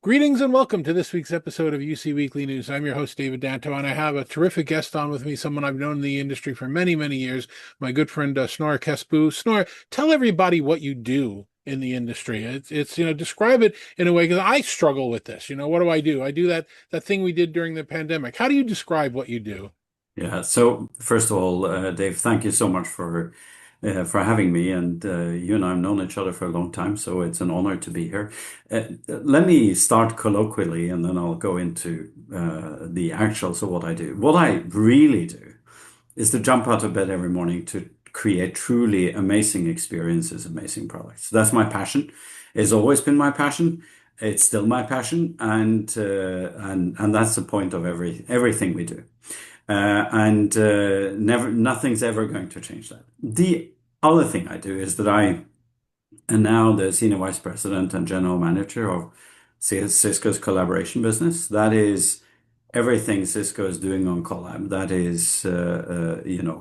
Greetings and welcome to this week's episode of UC Weekly News. I'm your host, David Danto, and I have a terrific guest on with me, someone I've known in the industry for many, many years, my good friend Snorre Kjesbu. Snorre, tell everybody what you do in the industry. Describe it in a way, because I struggle with this. What do? I do that thing we did during the pandemic. How do you describe what you do? Yeah. So first of all, Dave, thank you so much for having me. And you and I have known each other for a long time, so it's an honor to be here. Let me start colloquially, and then I'll go into the actuals of what I do. What I really do is to jump out of bed every morning to create truly amazing experiences, amazing products. That's my passion. It's always been my passion. It's still my passion, and that's the point of everything we do. And never, nothing's ever going to change that. The other thing I do is that I am now the Senior Vice President and General Manager of Cisco's collaboration business. That is everything Cisco is doing on Collab. That is,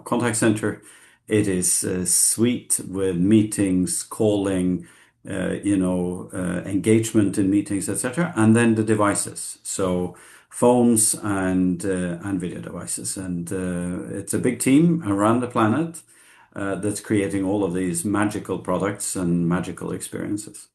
contact center. It is suite with meetings, calling, engagement in meetings, etc. And then the devices. So phones and video devices. And it's a big team around the planet that's creating all of these magical products and magical experiences.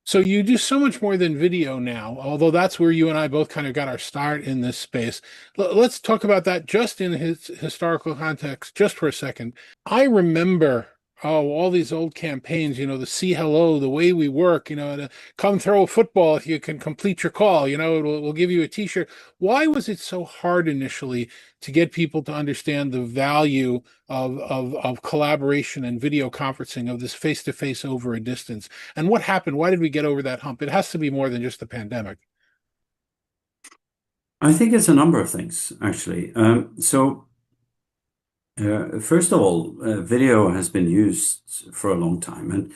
So you do so much more than video now, although that's where you and I both kind of got our start in this space. Let's talk about that just in his historical context, just for a second. I remember, all these old campaigns, the see hello, the way we work, to come throw a football if you can complete your call, we'll give you a t-shirt. Why was it so hard initially to get people to understand the value of collaboration and video conferencing, of this face-to-face over a distance? And what happened? Why did we get over that hump? It has to be more than just the pandemic. I think it's a number of things, actually. First of all, video has been used for a long time. And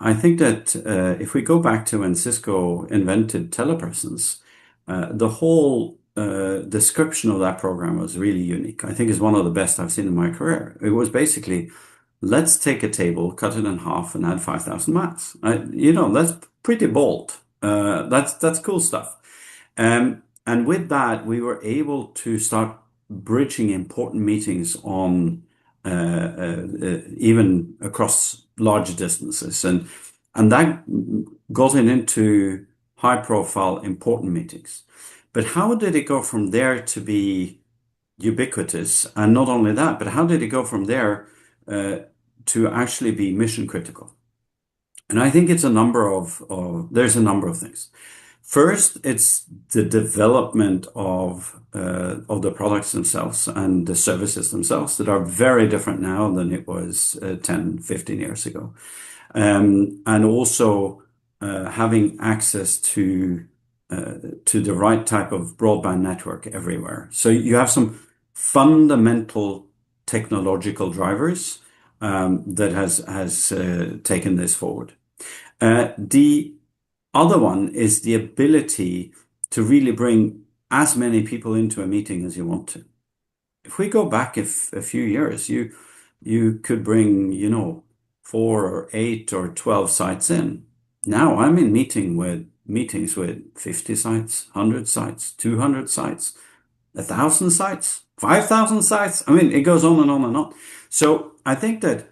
I think that if we go back to when Cisco invented telepresence, the whole description of that program was really unique. I think it's one of the best I've seen in my career. It was basically, let's take a table, cut it in half, and add 5,000 mats. That's pretty bold. That's cool stuff. And with that, we were able to start bridging important meetings on even across large distances, and that got it into high-profile important meetings. But how did it go from there to be ubiquitous? And not only that, but how did it go from there to actually be mission critical? And I think there's a number of things. First, it's the development of the products themselves and the services themselves that are very different now than it was 10, 15 years ago. And also having access to the right type of broadband network everywhere. So you have some fundamental technological drivers that has taken this forward. The other one is the ability to really bring as many people into a meeting as you want to. If we go back a few years, you could bring, 4 or 8 or 12 sites in. Now I'm in meetings with 50 sites, 100 sites, 200 sites, 1,000 sites, 5,000 sites. I mean, it goes on and on and on. So I think that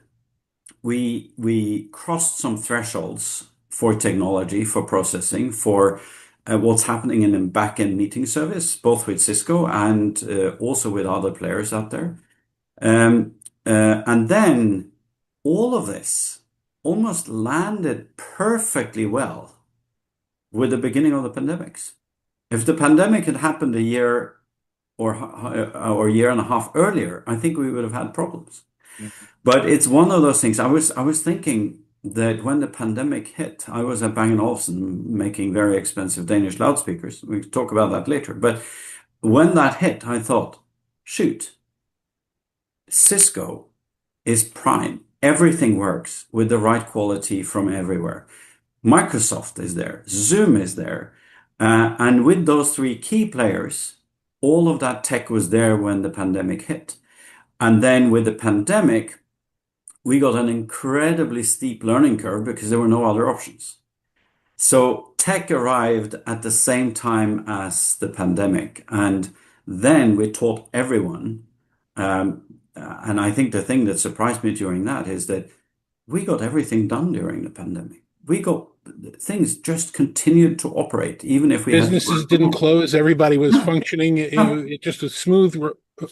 we crossed some thresholds for technology, for processing, for what's happening in the back-end meeting service, both with Cisco and also with other players out there. And then all of this almost landed perfectly well with the beginning of the pandemics. If the pandemic had happened a year or a year and a half earlier, I think we would have had problems. Mhm. But it's one of those things. I was thinking that when the pandemic hit, I was at Bang& Olufsen making very expensive Danish loudspeakers. We can talk about that later. But when that hit, I thought, shoot, Cisco is prime. Everything works with the right quality from everywhere. Microsoft is there, Zoom is there. And with those three key players, all of that tech was there when the pandemic hit. And then with the pandemic, we got an incredibly steep learning curve because there were no other options. So tech arrived at the same time as the pandemic, and then we taught everyone. Um, and I think the thing that surprised me during that is that we got everything done during the pandemic. We got things just continued to operate, even if we had to Businesses work from didn't home. close. Everybody was No, functioning. no, It just was smooth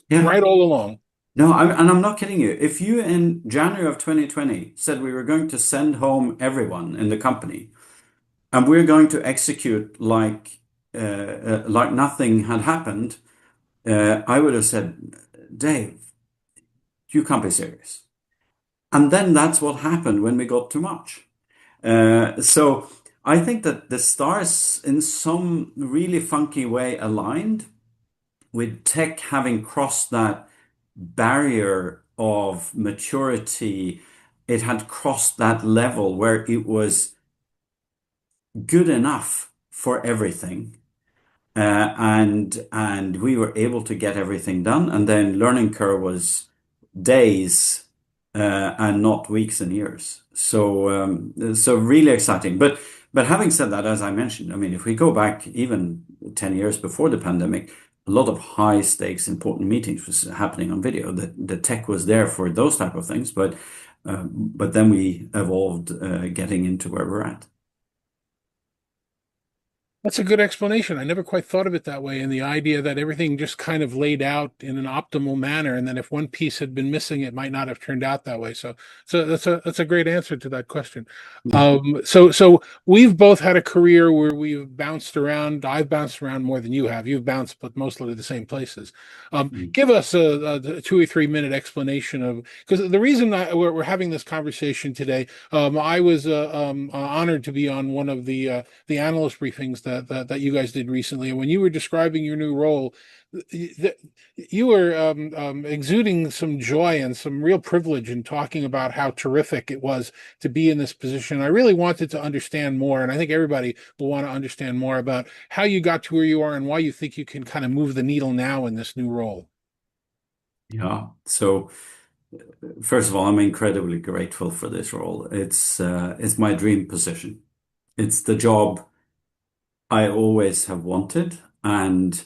yeah. right all along. No, and I'm not kidding you. If you in January of 2020 said we were going to send home everyone in the company and we're going to execute like nothing had happened, I would have said, Dave, you can't be serious. And then that's what happened when we got too much. So I think that the stars, in some really funky way, aligned with tech having crossed that barrier of maturity. It had crossed that level where it was good enough for everything. And we were able to get everything done. And then learning curve was days and not weeks and years. So really exciting. But having said that, as I mentioned, I mean, if we go back even 10 years before the pandemic, a lot of high stakes important meetings was happening on video. The tech was there for those type of things, but then we evolved getting into where we're at. That's a good explanation. I never quite thought of it that way. And the idea that everything just kind of laid out in an optimal manner, and then if one piece had been missing, it might not have turned out that way. So that's a great answer to that question. Yeah. So we've both had a career where we've bounced around. I've bounced around more than you have. You've bounced, but mostly to the same places. Mm. Give us a 2 or 3 minute explanation of, because the reason we're having this conversation today. I was honored to be on one of the analyst briefings that you guys did recently. And when you were describing your new role, you were exuding some joy and some real privilege in talking about how terrific it was to be in this position. I really wanted to understand more, and I think everybody will want to understand more about how you got to where you are and why you think you can kind of move the needle now in this new role. Yeah. So first of all, I'm incredibly grateful for this role. It's my dream position. It's the job I always have wanted and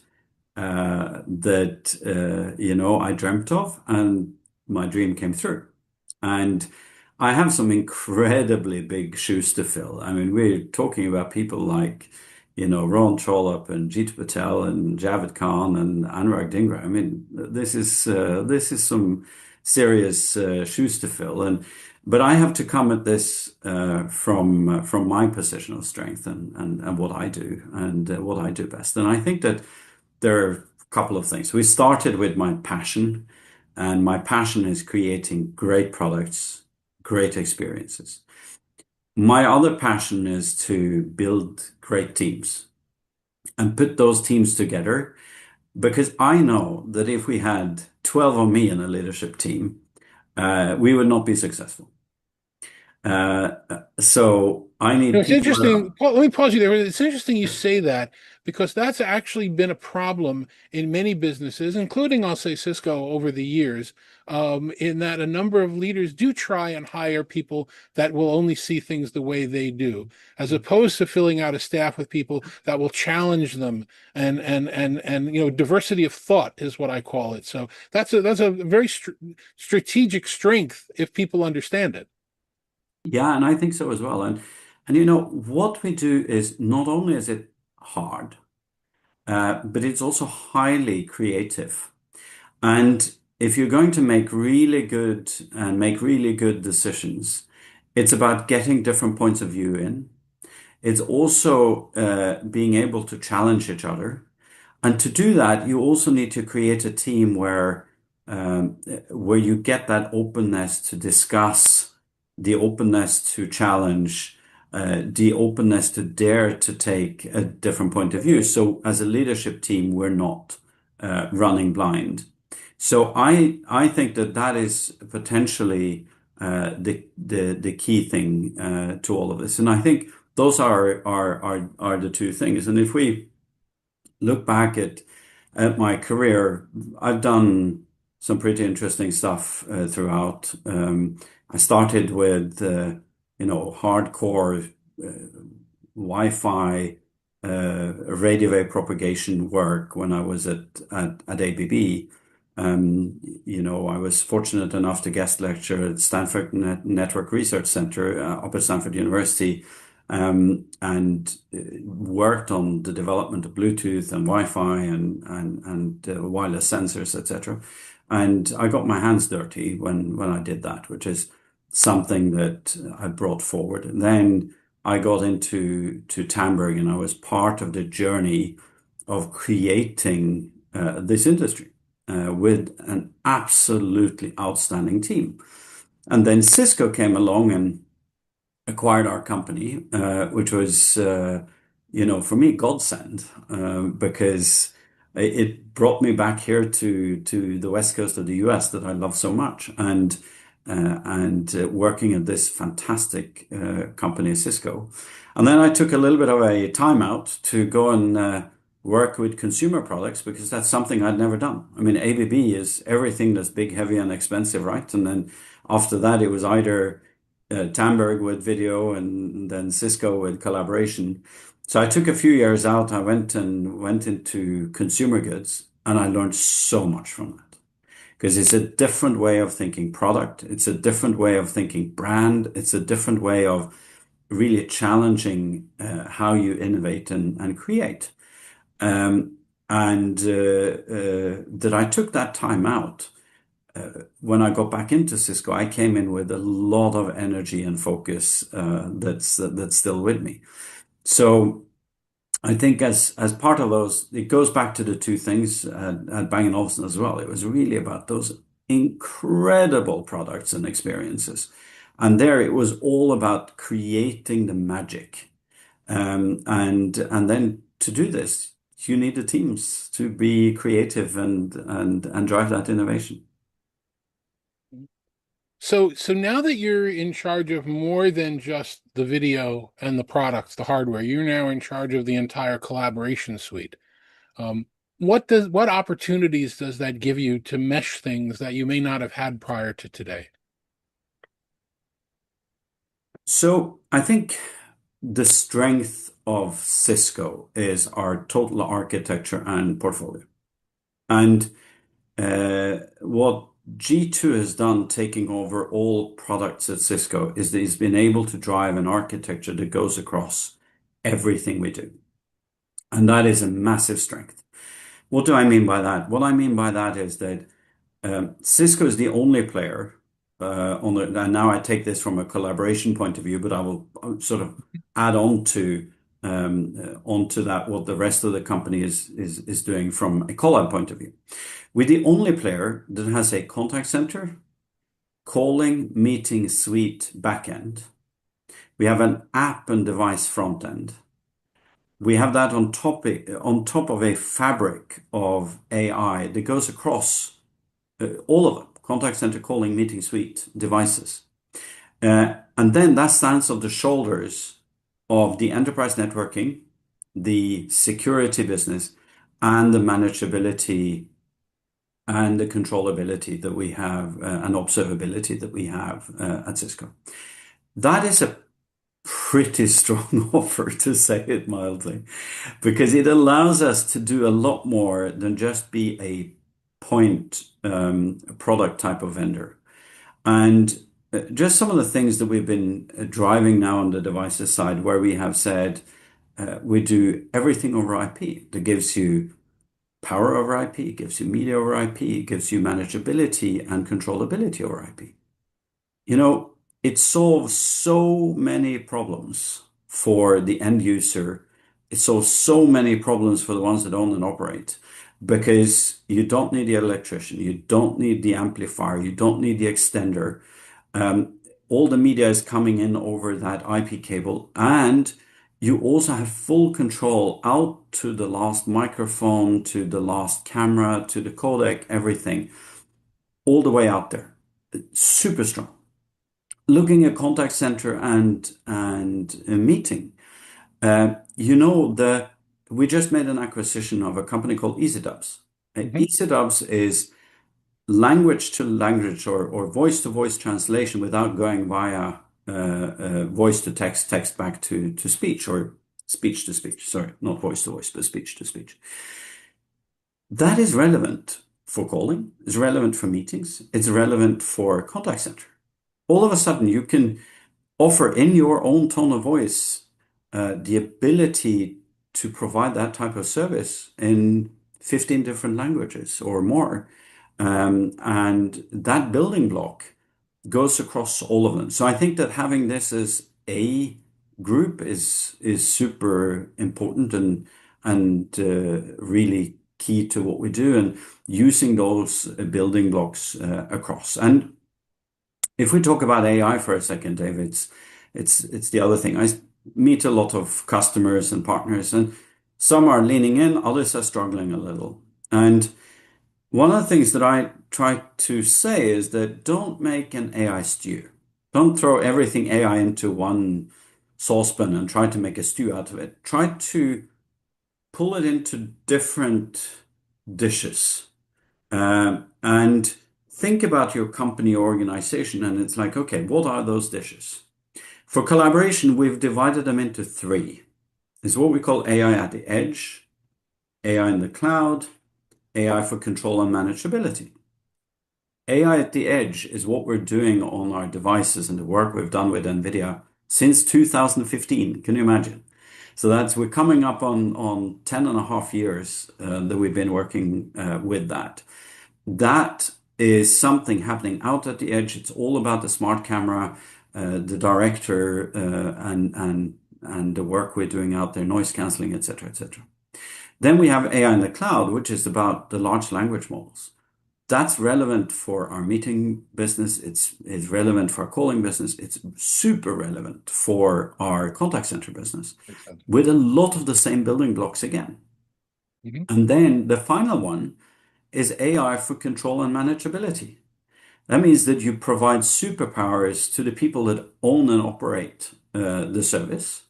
that I dreamt of, and my dream came through. And I have some incredibly big shoes to fill. I mean, we're talking about people like, Ron Trollope and Jeet Patel and Javed Khan and Anurag Dhingra. I mean, this is some serious shoes to fill, but I have to come at this from my position of strength and what I do and what I do best. And I think that there are a couple of things. We started with my passion, and my passion is creating great products, great experiences. My other passion is to build great teams and put those teams together because I know that if we had 12 of me in a leadership team, we would not be successful. Uh, so I need It's people that interesting. Let me pause you there. It's interesting you say that because that's actually been a problem in many businesses, including, I'll say, Cisco over the years, in that a number of leaders do try and hire people that will only see things the way they do, as opposed to filling out a staff with people that will challenge them and diversity of thought is what I call it. So that's a very strategic strength if people understand it. Yeah, and I think so as well. And what we do is not only is it hard, but it's also highly creative. And if you're going to make really good decisions, it's about getting different points of view in. It's also being able to challenge each other. And to do that, you also need to create a team where you get that openness to discuss, the openness to challenge, the openness to dare to take a different point of view. So as a leadership team, we're not running blind. So I think that is potentially the key thing to all of this. And I think those are the two things. And if we look back at my career, I've done some pretty interesting stuff throughout. I started with hardcore Wi-Fi, radio wave propagation work when I was at ABB. I was fortunate enough to guest lecture at Stanford Network Research Center up at Stanford University, and worked on the development of Bluetooth and Wi-Fi and wireless sensors, etc. And I got my hands dirty when I did that, which is something that I brought forward. And then I got into Tandberg, and I was part of the journey of creating this industry with an absolutely outstanding team. And then Cisco came along and acquired our company, which was, for me, godsend, because it brought me back here to the west coast of the US that I love so much, and working at this fantastic company, Cisco. And then I took a little bit of a time out to go and work with consumer products because that's something I'd never done. I mean, ABB is everything that's big, heavy, and expensive, right? And then after that, it was either Tandberg with video and then Cisco with collaboration. So I took a few years out. I went into consumer goods, and I learned so much from that because it's a different way of thinking product. It's a different way of thinking brand. It's a different way of really challenging how you innovate and create. And that I took that time out. When I got back into Cisco, I came in with a lot of energy and focus that's still with me. So I think as part of those, it goes back to the two things at Bang& Olufsen as well. It was really about those incredible products and experiences. And there it was all about creating the magic. And then to do this, you need the teams to be creative and drive that innovation. So now that you're in charge of more than just the video and the products, the hardware, you're now in charge of the entire collaboration suite. Um, what opportunities does that give you to mesh things that you may not have had prior to today? So I think the strength of Cisco is our total architecture and portfolio. And what G2 has done, taking over all products at Cisco, is that he's been able to drive an architecture that goes across everything we do. And that is a massive strength. What do I mean by that? What I mean by that is that Cisco is the only player and now I take this from a collaboration point of view, but I'll sort of add on to onto that what the rest of the company is doing from a collab point of view. We're the only player that has a contact center, calling, meeting suite backend. We have an app and device front end. We have that on top of a fabric of AI that goes across all of them, contact center, calling, meeting suite, devices. And then that stands on the shoulders of the enterprise networking, the security business, and the manageability and the controllability that we have and observability that we have at Cisco. That is a pretty strong offer, to say it mildly, because it allows us to do a lot more than just be a point product type of vendor. And just some of the things that we've been driving now on the devices side, where we have said we do everything over IP that gives you power over IP, it gives you media over IP, it gives you manageability and controllability over IP. It solves so many problems for the end user. It solves so many problems for the ones that own and operate, because you don't need the electrician, you don't need the amplifier, you don't need the extender. All the media is coming in over that IP cable, and you also have full control out to the last microphone, to the last camera, to the codec, everything, all the way out there. Super strong. Looking at contact center and a meeting, we just made an acquisition of a company called EasyDubs. EasyDubs is language to language or voice to voice translation without going via voice to text, text back to speech, or speech to speech, sorry, not voice to voice, but speech to speech. That is relevant for calling, it's relevant for meetings, it's relevant for contact center. All of a sudden, you can offer in your own tone of voice the ability to provide that type of service in 15 different languages or more. And that building block goes across all of them. So I think that having this as a group is super important and really key to what we do, and using those building blocks across. And if we talk about AI for a second, Dave, it's the other thing. I meet a lot of customers and partners, and some are leaning in, others are struggling a little. And one of the things that I try to say is that don't make an AI stew. Don't throw everything AI into one saucepan and try to make a stew out of it. Try to pull it into different dishes. And think about your company or organization, and it's like, okay, what are those dishes? For collaboration, we've divided them into three. It's what we call AI at the edge, AI in the cloud, AI for control and manageability. AI at the edge is what we're doing on our devices and the work we've done with NVIDIA since 2015. Can you imagine? So we're coming up on 10 and a half years that we've been working with that. That is something happening out at the edge. It's all about the smart camera, the director, and the work we're doing out there, noise canceling, etc., etc. Then we have AI in the cloud, which is about the large language models. That's relevant for our meeting business. It's relevant for our calling business. It's super relevant for our contact center business with a lot of the same building blocks again. Mm-hmm. And then the final one is AI for control and manageability. That means that you provide superpowers to the people that own and operate the service.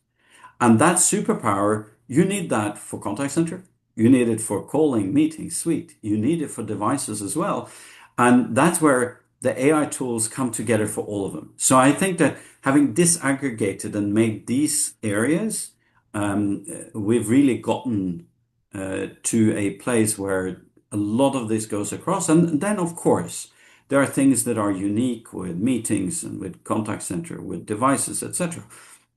And that superpower, you need that for contact center. You need it for calling, meetings, suite. You need it for devices as well. And that's where the AI tools come together for all of them. So I think that having disaggregated and made these areas, we've really gotten to a place where a lot of this goes across. And then, of course, there are things that are unique with meetings and with contact center, with devices, etc.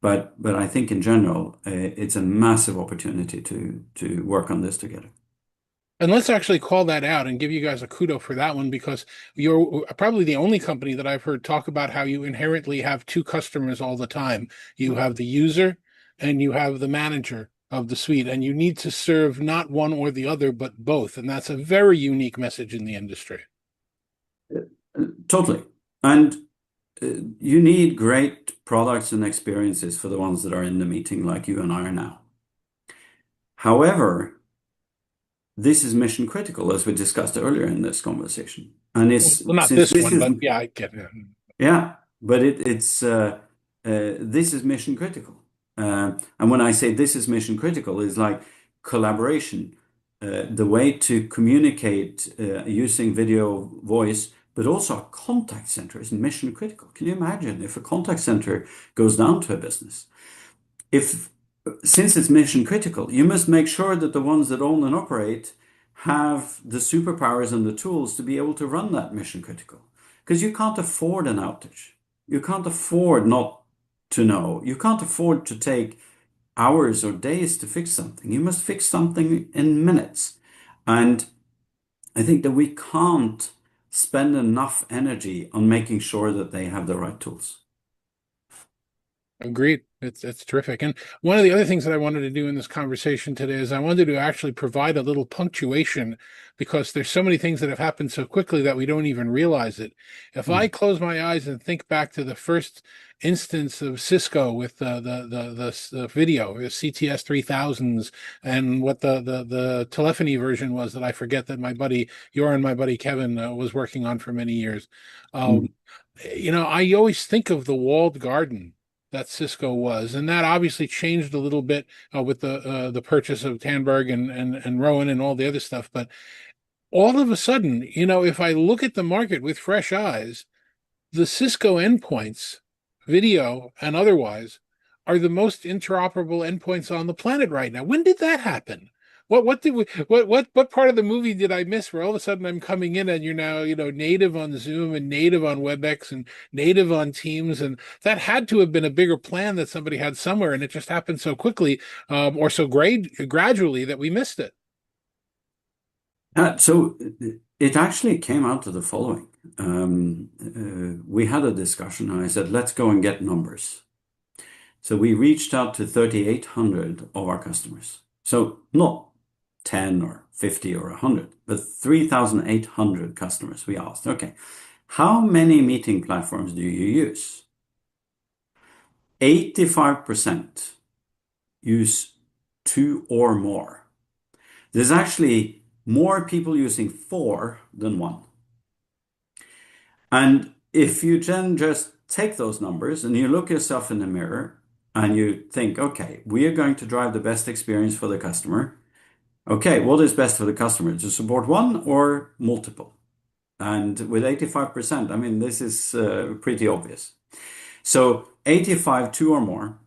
But I think in general, it's a massive opportunity to work on this together. And let's actually call that out and give you guys a kudo for that one, because you're probably the only company that I've heard talk about how you inherently have two customers all the time. You have the user and you have the manager of the suite, and you need to serve not one or the other, but both. And that's a very unique message in the industry. Totally. And you need great products and experiences for the ones that are in the meeting like you and I are now. However, this is mission critical, as we discussed earlier in this conversation. And Well, not since this this one, is, but yeah, I get it. yeah, but this is mission critical. And when I say this is mission critical, is like collaboration, the way to communicate using video, voice, but also a contact center is mission critical. Can you imagine if a contact center goes down to a business? Since it's mission critical, you must make sure that the ones that own and operate have the superpowers and the tools to be able to run that mission critical. Because you can't afford an outage. You can't afford not to know. You can't afford to take hours or days to fix something. You must fix something in minutes. And I think that we can't spend enough energy on making sure that they have the right tools. Agreed. It's terrific. And one of the other things that I wanted to do in this conversation today is I wanted to actually provide a little punctuation, because there's so many things that have happened so quickly that we don't even realize it. If I close my eyes and think back to the first instance of Cisco with the video, the CTS 3000s, and what the telephony version was that I forget that my buddy Kevin was working on for many years. I always think of the walled garden that Cisco was, and that obviously changed a little bit with the purchase of Tandberg and Rowan and all the other stuff. But all of a sudden, if I look at the market with fresh eyes, the Cisco endpoints, video and otherwise, are the most interoperable endpoints on the planet right now. When did that happen? What did we what part of the movie did I miss where all of a sudden I'm coming in and you're now, native on Zoom and native on WebEx and native on Teams, and that had to have been a bigger plan that somebody had somewhere, and it just happened so quickly, or so gradually that we missed it. So it actually came out to the following. We had a discussion, and I said, let's go and get numbers. So we reached out to 3,800 of our customers. So not 10 or 50 or 100, but 3,800 customers. We asked, okay, how many meeting platforms do you use? 85% use two or more. There's actually more people using four than one. And if you then just take those numbers and you look yourself in the mirror and you think, okay, we are going to drive the best experience for the customer. Okay, what is best for the customer? To support one or multiple? And with 85%, I mean, this is pretty obvious. So 85, two or more.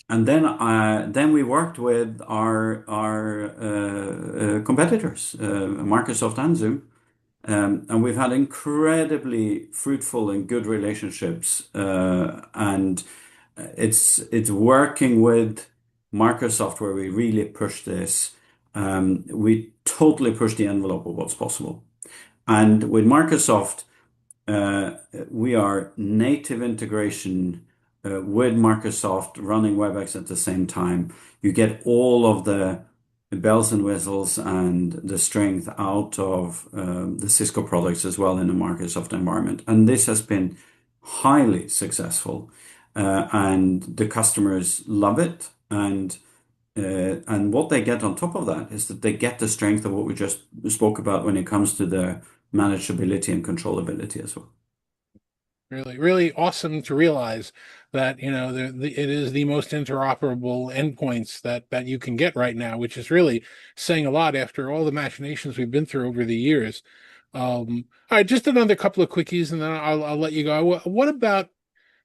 And then we worked with our competitors, Microsoft and Zoom, and we've had incredibly fruitful and good relationships. And it's working with Microsoft where we really push this. We totally push the envelope of what's possible. And with Microsoft, uh, we are native integration with Microsoft running WebEx at the same time. You get all of the bells and whistles and the strength out of the Cisco products as well in the Microsoft environment. And this has been highly successful, and the customers love it. And what they get on top of that is that they get the strength of what we just spoke about when it comes to the manageability and controllability as well. Really, really awesome to realize that, it is the most interoperable endpoints that you can get right now, which is really saying a lot after all the machinations we've been through over the years. All right, just another couple of quickies, and then I'll let you go. What about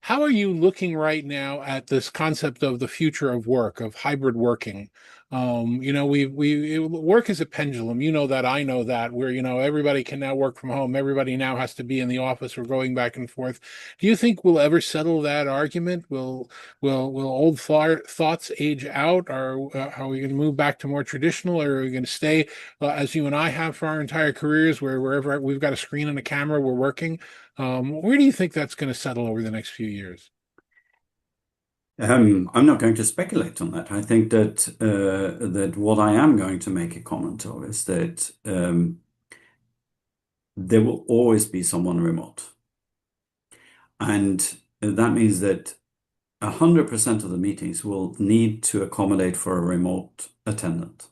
how are you looking right now at this concept of the future of work, of hybrid working? Work is a pendulum. You know that, I know that, where, everybody can now work from home. Everybody now has to be in the office. We're going back and forth. Do you think we'll ever settle that argument? Will old thoughts age out? Or are we going to move back to more traditional, or are we going to stay as you and I have for our entire careers, where wherever we've got a screen and a camera, we're working? Where do you think that's going to settle over the next few years? I'm not going to speculate on that. I think that what I am going to make a comment of is that there will always be someone remote, and that means that 100% of the meetings will need to accommodate for a remote attendant.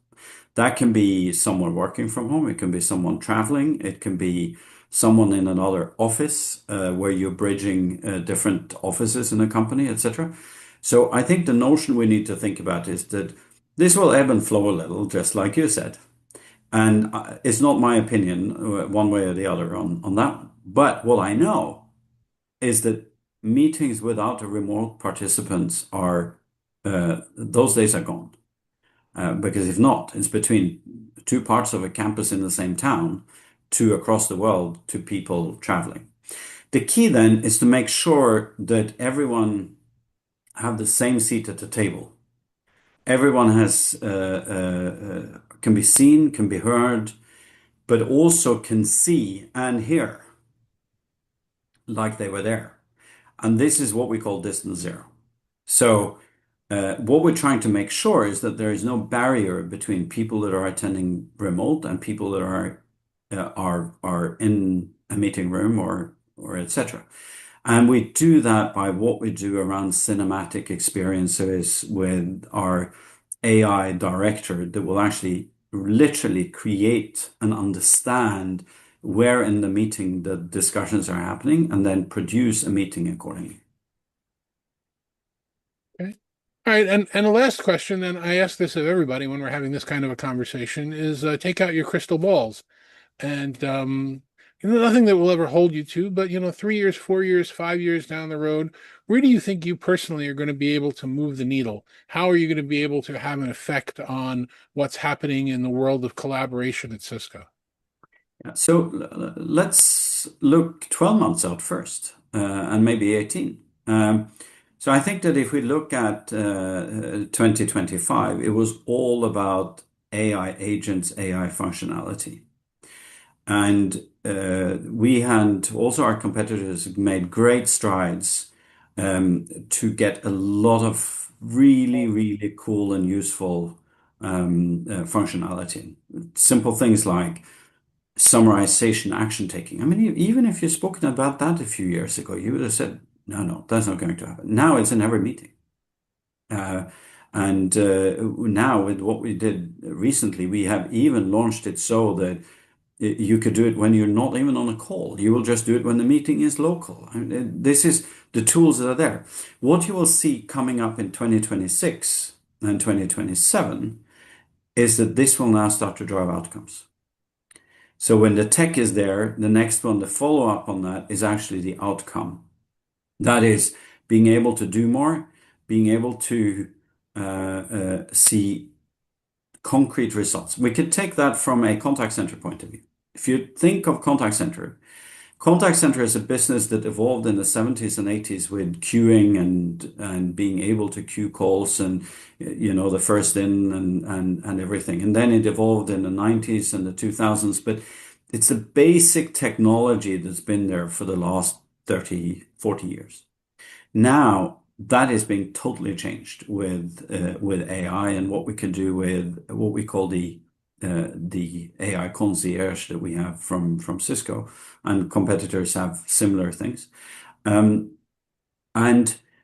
That can be someone working from home, it can be someone traveling, it can be someone in another office where you're bridging different offices in a company, etc. So I think the notion we need to think about is that this will ebb and flow a little, just like you said. And it's not my opinion one way or the other on that one. But what I know is that meetings without a remote participants are those days are gone. Because if not, it's between two parts of a campus in the same town to across the world to people traveling. The key then is to make sure that everyone have the same seat at the table. Everyone has can be seen, can be heard, but also can see and hear like they were there. And this is what we call distance zero. So what we're trying to make sure is that there is no barrier between people that are attending remote and people that are in a meeting room or etc. And we do that by what we do around cinematic experiences with our AI director that will actually literally create and understand where in the meeting the discussions are happening and then produce a meeting accordingly. Okay. All right, and the last question, and I ask this of everybody when we're having this kind of a conversation, is take out your crystal balls and Nothing that will ever hold you to, but 3 years, 4 years, 5 years down the road, where do you think you personally are going to be able to move the needle? How are you going to be able to have an effect on what's happening in the world of collaboration at Cisco? Yeah. So let's look 12 months out first, and maybe 18. So I think that if we look at 2025, it was all about AI agents, AI functionality. And we and also our competitors made great strides to get a lot of really, really cool and useful functionality. Simple things like summarization, action taking. I mean, even if you'd spoken about that a few years ago, you would have said, no, no, that's not going to happen. Now it's in every meeting. Uh, and now with what we did recently, we have even launched it so that you could do it when you're not even on a call. You will just do it when the meeting is local. I mean, this is the tools that are there. What you will see coming up in 2026 and 2027 is that this will now start to drive outcomes. So when the tech is there, the next one, the follow-up on that is actually the outcome. That is being able to do more, being able to see concrete results. We could take that from a contact center point of view. If you think of contact center is a business that evolved in the 70s and 80s with queuing and being able to queue calls and the first in and everything. And then it evolved in the 90s and the 2000s, but it's a basic technology that's been there for the last 30, 40 years. Now that is being totally changed with AI and what we can do with what we call the AI concierge that we have from Cisco, and competitors have similar things. And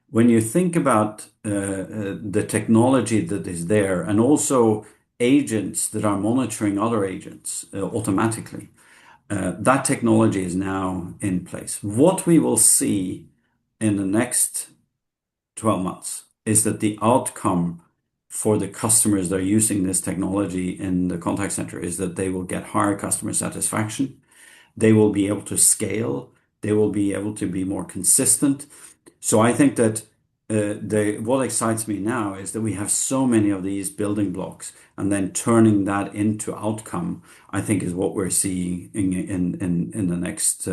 when you think about the technology that is there, and also agents that are monitoring other agents automatically, that technology is now in place. What we will see in the next 12 months is that the outcome for the customers that are using this technology in the contact center is that they will get higher customer satisfaction. They will be able to scale. They will be able to be more consistent. So I think that what excites me now is that we have so many of these building blocks, and then turning that into outcome, I think is what we're seeing in the next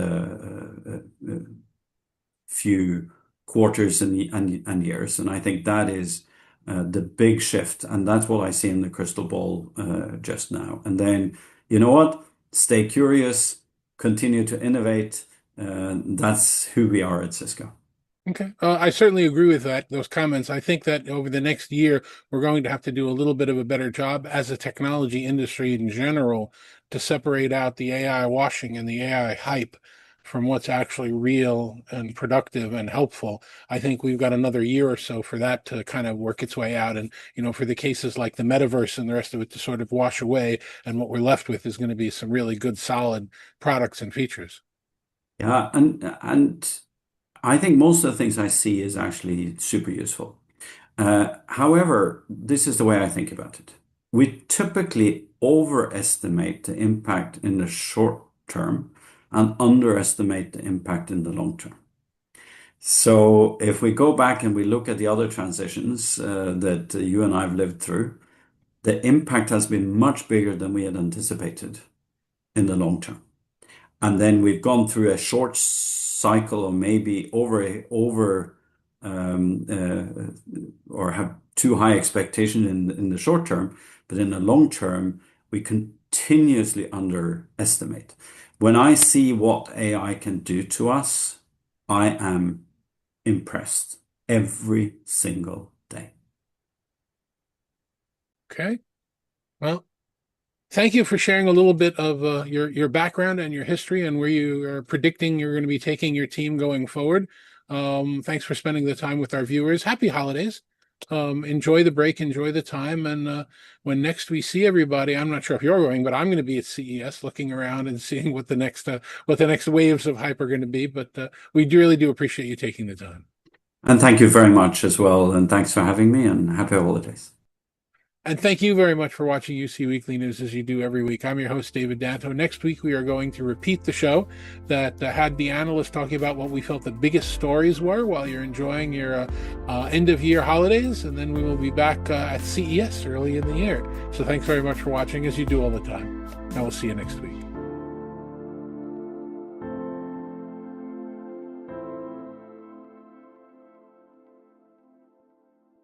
few quarters and years. And I think that is the big shift. And that's what I see in the crystal ball just now. And then, you know what? Stay curious, continue to innovate. That's who we are at Cisco. Okay. I certainly agree with those comments. I think that over the next year, we're going to have to do a little bit of a better job as a technology industry in general to separate out the AI washing and the AI hype from what's actually real and productive and helpful. I think we've got another year or so for that to kind of work its way out. And, for the cases like the metaverse and the rest of it to sort of wash away. And what we're left with is going to be some really good, solid products and features. Yeah, and I think most of the things I see is actually super useful. However, this is the way I think about it. We typically overestimate the impact in the short term and underestimate the impact in the long term. So if we go back and we look at the other transitions that you and I have lived through, the impact has been much bigger than we had anticipated in the long term. And then we've gone through a short cycle or maybe or have too high expectation in the short term, but in the long term, we continuously underestimate. When I see what AI can do to us, I am impressed every single day. Okay. Well, thank you for sharing a little bit of your background and your history and where you are predicting you're going to be taking your team going forward. Thanks for spending the time with our viewers. Happy holidays. Enjoy the break, enjoy the time, and when next we see everybody, I'm not sure if you're going, but I'm going to be at CES, looking around and seeing what the next waves of hype are going to be. But we really do appreciate you taking the time. And thank you very much as well. And thanks for having me, and happy holidays. And thank you very much for watching UC Weekly News as you do every week. I'm your host, David Danto. Next week, we are going to repeat the show that had the analysts talking about what we felt the biggest stories were while you're enjoying your end-of-year holidays. And then we will be back at CES early in the year. So thanks very much for watching as you do all the time. And we'll see you next week.